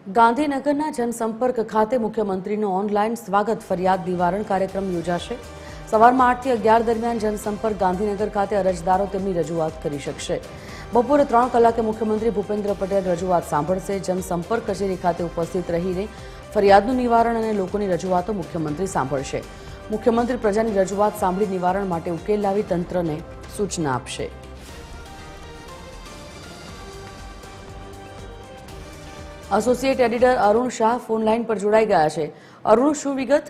ગાંધીનગરના જનસંપર્ક ખાતે મુખ્યમંત્રીનું ઓનલાઈન સ્વાગત ફરિયાદ નિવારણ કાર્યક્રમ યોજાશે। સવારમાં 8 થી 11 દરમિયાન જનસંપર્ક ગાંધીનગર ખાતે અરજદારો તેમની રજૂઆત કરી શકશે। બપોરે 3 કલાકે મુખ્યમંત્રી ભૂપેન્દ્ર પટેલ રજૂઆત સાંભળશે। જનસંપર્ક કચેરી ખાતે ઉપસ્થિત રહીને ફરિયાદનું નિવારણ અને લોકોની રજૂઆતો મુખ્યમંત્રી સાંભળશે। મુખ્યમંત્રી પ્રજાની રજૂઆત સાંભળી નિવારણ માટે ઉકેલ લાવી તંત્રને સૂચના આપશે। Associate editor Arun Shah phone line પર જોડાઈ ગયા છે। અરુણ, શું વિગત?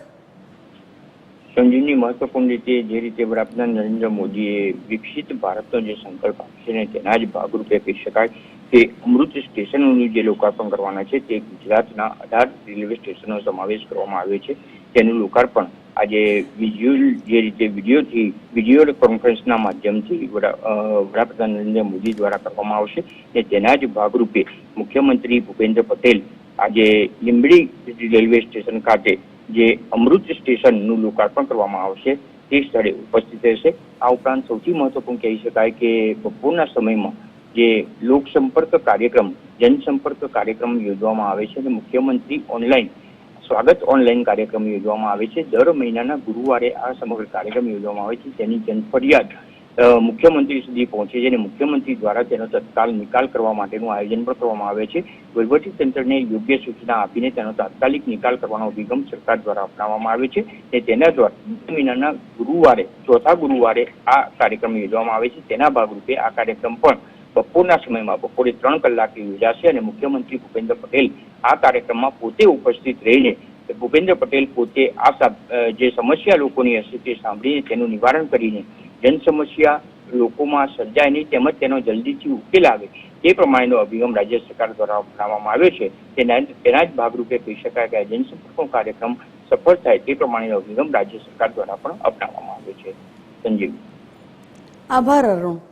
સંજીવની મહત્વપૂર્ણ રીતે જે રીતે વડાપ્રધાન નરેન્દ્ર મોદીએ વિકસિત ભારતનો જે સંકલ્પ આપ્યો છે ને તેના જ ભાગરૂપે કહી શકાય કે અમૃત સ્ટેશનોનું જે લોકાર્પણ કરવાના છે તે ગુજરાતના 18 રેલવે સ્ટેશનનો સમાવેશ કરવામાં આવ્યો છે। તેનું લોકાર્પણ આજે વિડીયો કોન્ફરન્સના માધ્યમથી વડાપ્રધાન નરેન્દ્ર મોદી દ્વારા કરવામાં આવશે અને તેના જ ભાગરૂપે મુખ્યમંત્રી ભૂપેન્દ્ર પટેલ આજે લીંબડી રેલવે સ્ટેશન ખાતે જે અમૃત સ્ટેશનનું લોકાર્પણ કરવામાં આવશે તે સ્થળે ઉપસ્થિત રહેશે। આ ઉપરાંત સૌથી મહત્વપૂર્ણ કહી શકાય કે બપોરના સમયમાં જે લોકસંપર્ક કાર્યક્રમ જનસંપર્ક કાર્યક્રમ યોજવામાં આવે છે અને મુખ્યમંત્રી સ્વાગત ઓનલાઈન કાર્યક્રમ યોજવામાં આવે છે। દર મહિનાના ગુરુવારે આ સમગ્ર કાર્યક્રમ યોજવામાં આવે છે। તેની જનફરિયાદ મુખ્યમંત્રી સુધી પહોંચે છે અને મુખ્યમંત્રી દ્વારા તેનો તત્કાલ નિકાલ કરવા માટેનું આયોજન પણ કરવામાં આવે છે। વહીવટીતંત્રને યોગ્ય સૂચના આપીને તેનો તાત્કાલિક નિકાલ કરવાનો અભિગમ સરકાર દ્વારા અપનાવવામાં આવે છે અને તેના દ્વારા મહિનાના ચોથા ગુરુવારે આ કાર્યક્રમ યોજવામાં આવે છે। તેના ભાગરૂપે આ કાર્યક્રમ પણ બપોરના સમયમાં બપોરે 3 કલાકે યોજાશે અને મુખ્યમંત્રી ભૂપેન્દ્ર પટેલ આ કાર્યક્રમમાં પોતે ઉપસ્થિત રહીને ભૂપેન્દ્ર પટેલ પોતે આ જે સમસ્યા લોકોની હશે તે સાંભળીને તેનું નિવારણ કરીને જન સમસ્યા લોકોમાં સર્જાય નહીં તેમજ તેનો જલ્દીથી ઉકેલ આવે તે પ્રમાણેનો અભિગમ રાજ્ય સરકાર દ્વારા અપનાવવામાં આવ્યો છે। તેના જ ભાગરૂપે કહી શકાય કે જનસંપર્કનો કાર્યક્રમ સફળ થાય તે પ્રમાણેનો અભિગમ રાજ્ય સરકાર દ્વારા પણ અપનાવવામાં આવ્યો છે। સંજીવ, આભાર અરુણ।